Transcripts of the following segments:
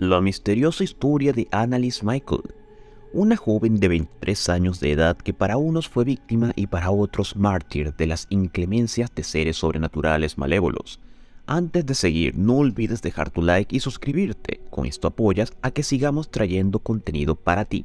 La misteriosa historia de Annalise Michael, una joven de 23 años de edad que para unos fue víctima y para otros mártir de las inclemencias de seres sobrenaturales malévolos. Antes de seguir, no olvides dejar tu like y suscribirte, con esto apoyas a que sigamos trayendo contenido para ti.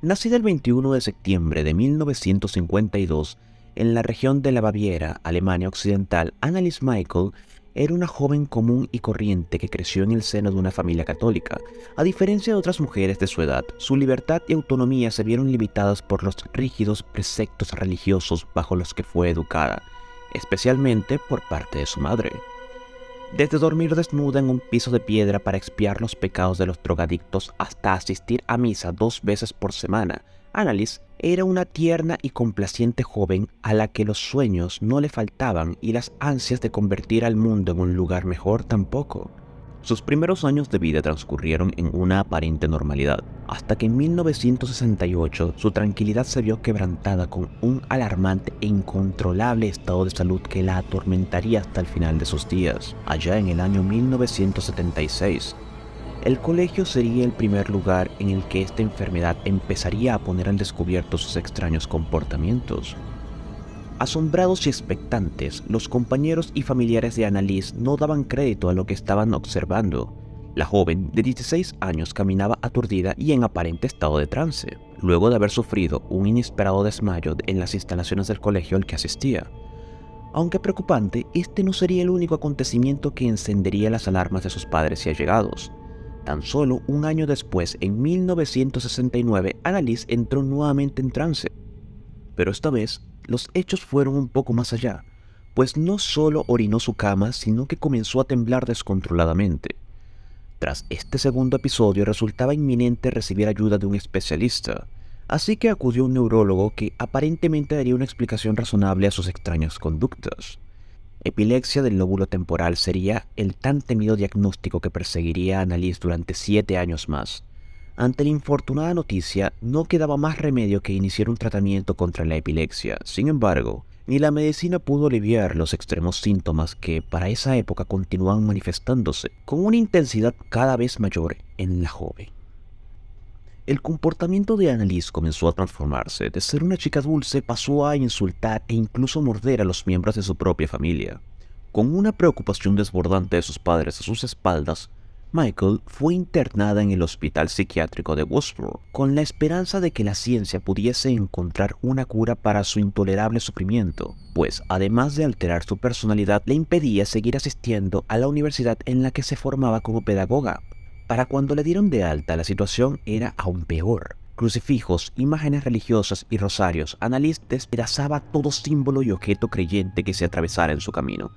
Nacida el 21 de septiembre de 1952 en la región de la Baviera, Alemania Occidental, Annalise Michael era una joven común y corriente que creció en el seno de una familia católica. A diferencia de otras mujeres de su edad, su libertad y autonomía se vieron limitadas por los rígidos preceptos religiosos bajo los que fue educada, especialmente por parte de su madre. Desde dormir desnuda en un piso de piedra para expiar los pecados de los drogadictos hasta asistir a misa 2 veces por semana, Annalise era una tierna y complaciente joven a la que los sueños no le faltaban y las ansias de convertir al mundo en un lugar mejor tampoco. Sus primeros años de vida transcurrieron en una aparente normalidad, hasta que en 1968 su tranquilidad se vio quebrantada con un alarmante e incontrolable estado de salud que la atormentaría hasta el final de sus días, allá en el año 1976. El colegio sería el primer lugar en el que esta enfermedad empezaría a poner al descubierto sus extraños comportamientos. Asombrados y expectantes, los compañeros y familiares de Annalise no daban crédito a lo que estaban observando. La joven, de 16 años, caminaba aturdida y en aparente estado de trance, luego de haber sufrido un inesperado desmayo en las instalaciones del colegio al que asistía. Aunque preocupante, este no sería el único acontecimiento que encendería las alarmas de sus padres y allegados. Tan solo un año después, en 1969, Annalise entró nuevamente en trance. Pero esta vez, los hechos fueron un poco más allá, pues no solo orinó su cama, sino que comenzó a temblar descontroladamente. Tras este segundo episodio, resultaba inminente recibir ayuda de un especialista, así que acudió a un neurólogo que aparentemente daría una explicación razonable a sus extrañas conductas. Epilepsia del lóbulo temporal sería el tan temido diagnóstico que perseguiría a Annalise durante 7 años más. Ante la infortunada noticia, no quedaba más remedio que iniciar un tratamiento contra la epilepsia. Sin embargo, ni la medicina pudo aliviar los extremos síntomas que para esa época continuaban manifestándose con una intensidad cada vez mayor en la joven. El comportamiento de Annalise comenzó a transformarse. De ser una chica dulce, pasó a insultar e incluso morder a los miembros de su propia familia. Con una preocupación desbordante de sus padres a sus espaldas, Michael fue internada en el hospital psiquiátrico de Würzburg, con la esperanza de que la ciencia pudiese encontrar una cura para su intolerable sufrimiento, pues además de alterar su personalidad, le impedía seguir asistiendo a la universidad en la que se formaba como pedagoga. Para cuando le dieron de alta, la situación era aún peor. Crucifijos, imágenes religiosas y rosarios, Annalise despedazaba todo símbolo y objeto creyente que se atravesara en su camino.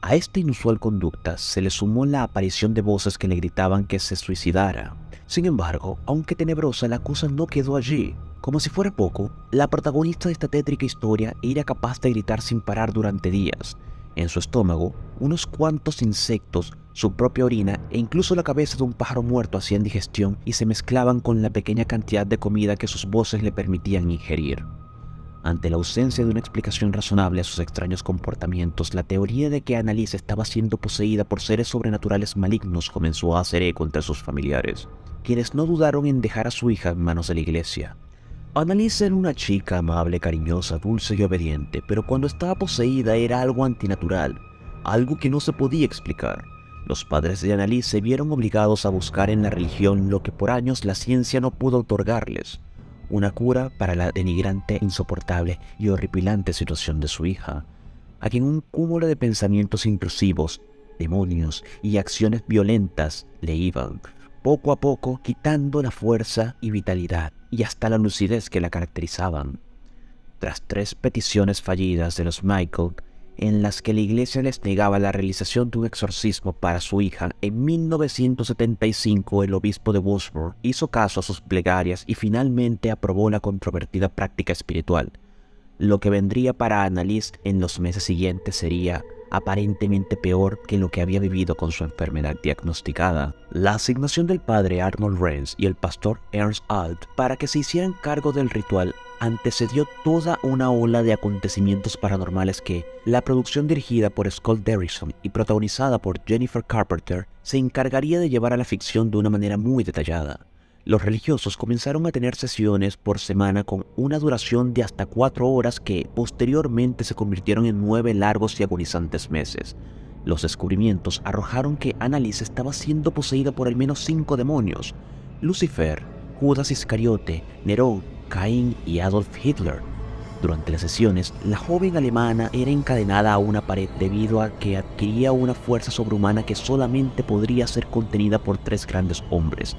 A esta inusual conducta se le sumó la aparición de voces que le gritaban que se suicidara. Sin embargo, aunque tenebrosa, la cosa no quedó allí. Como si fuera poco, la protagonista de esta tétrica historia era capaz de gritar sin parar durante días. En su estómago, unos cuantos insectos, su propia orina e incluso la cabeza de un pájaro muerto hacían digestión y se mezclaban con la pequeña cantidad de comida que sus voces le permitían ingerir. Ante la ausencia de una explicación razonable a sus extraños comportamientos, la teoría de que Annalise estaba siendo poseída por seres sobrenaturales malignos comenzó a hacer eco entre sus familiares, quienes no dudaron en dejar a su hija en manos de la iglesia. Annalise era una chica amable, cariñosa, dulce y obediente, pero cuando estaba poseída era algo antinatural, algo que no se podía explicar. Los padres de Annalise se vieron obligados a buscar en la religión lo que por años la ciencia no pudo otorgarles: una cura para la denigrante, insoportable y horripilante situación de su hija, a quien un cúmulo de pensamientos intrusivos, demonios y acciones violentas le iban, poco a poco, quitando la fuerza y vitalidad y hasta la lucidez que la caracterizaban. Tras 3 peticiones fallidas de los Michael, en las que la iglesia les negaba la realización de un exorcismo para su hija, en 1975 el obispo de Würzburg hizo caso a sus plegarias y finalmente aprobó la controvertida práctica espiritual. Lo que vendría para Annalise en los meses siguientes sería aparentemente peor que lo que había vivido con su enfermedad diagnosticada. La asignación del padre Arnold Renz y el pastor Ernst Alt para que se hicieran cargo del ritual antecedió toda una ola de acontecimientos paranormales que la producción dirigida por Scott Derrickson y protagonizada por Jennifer Carpenter se encargaría de llevar a la ficción de una manera muy detallada. Los religiosos comenzaron a tener sesiones por semana con una duración de hasta 4 horas que posteriormente se convirtieron en 9 largos y agonizantes meses. Los descubrimientos arrojaron que Annalise estaba siendo poseída por al menos 5 demonios: Lucifer, Judas Iscariote, Nerón, Caín y Adolf Hitler. Durante las sesiones, la joven alemana era encadenada a una pared debido a que adquiría una fuerza sobrehumana que solamente podría ser contenida por 3 grandes hombres.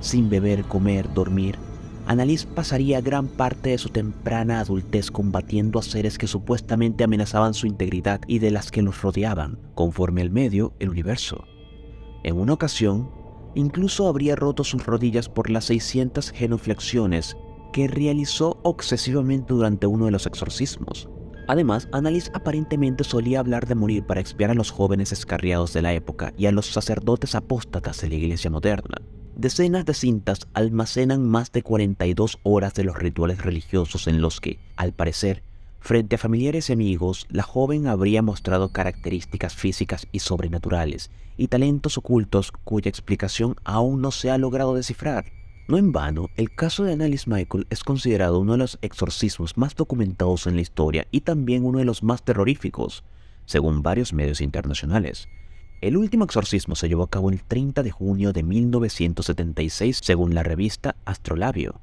Sin beber, comer, dormir, Annalise pasaría gran parte de su temprana adultez combatiendo a seres que supuestamente amenazaban su integridad y de las que los rodeaban, conforme al medio, el universo. En una ocasión, incluso habría roto sus rodillas por las 600 genuflexiones que realizó obsesivamente durante uno de los exorcismos. Además, Annalise aparentemente solía hablar de morir para expiar a los jóvenes descarriados de la época y a los sacerdotes apóstatas de la iglesia moderna. Decenas de cintas almacenan más de 42 horas de los rituales religiosos en los que, al parecer, frente a familiares y amigos, la joven habría mostrado características físicas y sobrenaturales y talentos ocultos cuya explicación aún no se ha logrado descifrar. No en vano, el caso de Annalise Michael es considerado uno de los exorcismos más documentados en la historia y también uno de los más terroríficos, según varios medios internacionales. El último exorcismo se llevó a cabo el 30 de junio de 1976, según la revista Astrolabio.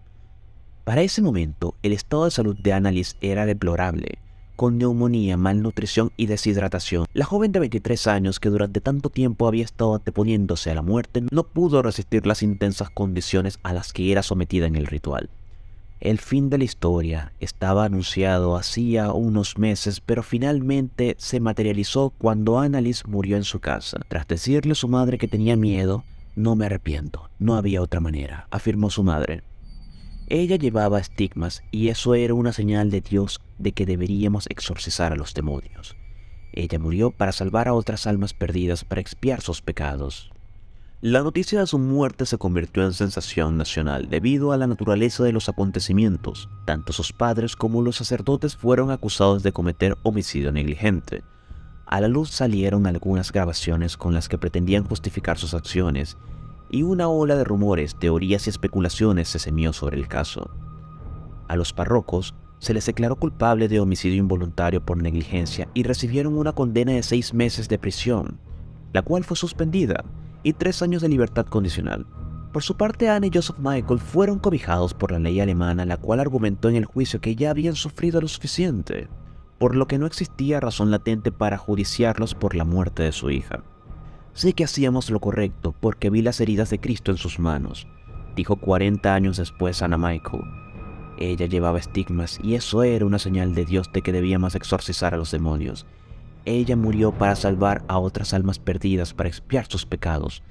Para ese momento, el estado de salud de Annalise era deplorable, con neumonía, malnutrición y deshidratación. La joven de 23 años, que durante tanto tiempo había estado anteponiéndose a la muerte, no pudo resistir las intensas condiciones a las que era sometida en el ritual. El fin de la historia estaba anunciado hacía unos meses, pero finalmente se materializó cuando Annalise murió en su casa. Tras decirle a su madre que tenía miedo: "No me arrepiento, no había otra manera", afirmó su madre. Ella llevaba estigmas y eso era una señal de Dios de que deberíamos exorcizar a los demonios. Ella murió para salvar a otras almas perdidas, para expiar sus pecados. La noticia de su muerte se convirtió en sensación nacional debido a la naturaleza de los acontecimientos. Tanto sus padres como los sacerdotes fueron acusados de cometer homicidio negligente. A la luz salieron algunas grabaciones con las que pretendían justificar sus acciones, y una ola de rumores, teorías y especulaciones se cimió sobre el caso. A los párrocos se les declaró culpable de homicidio involuntario por negligencia y recibieron una condena de 6 meses de prisión, la cual fue suspendida, y 3 años de libertad condicional. Por su parte, Anne y Joseph Michael fueron cobijados por la ley alemana, la cual argumentó en el juicio que ya habían sufrido lo suficiente, por lo que no existía razón latente para judiciarlos por la muerte de su hija. "Sé que hacíamos lo correcto porque vi las heridas de Cristo en sus manos", dijo 40 años después Anna Michael. Ella llevaba estigmas y eso era una señal de Dios de que debíamos exorcizar a los demonios. Ella murió para salvar a otras almas perdidas, para expiar sus pecados,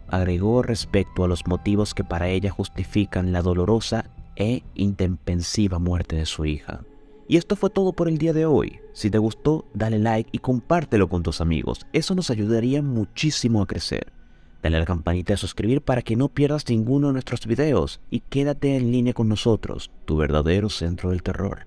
agregó respecto a los motivos que para ella justifican la dolorosa e intempestiva muerte de su hija. Y esto fue todo por el día de hoy. Si te gustó, dale like y compártelo con tus amigos. Eso nos ayudaría muchísimo a crecer. Dale a la campanita de suscribir para que no pierdas ninguno de nuestros videos y quédate en línea con nosotros, tu verdadero centro del terror.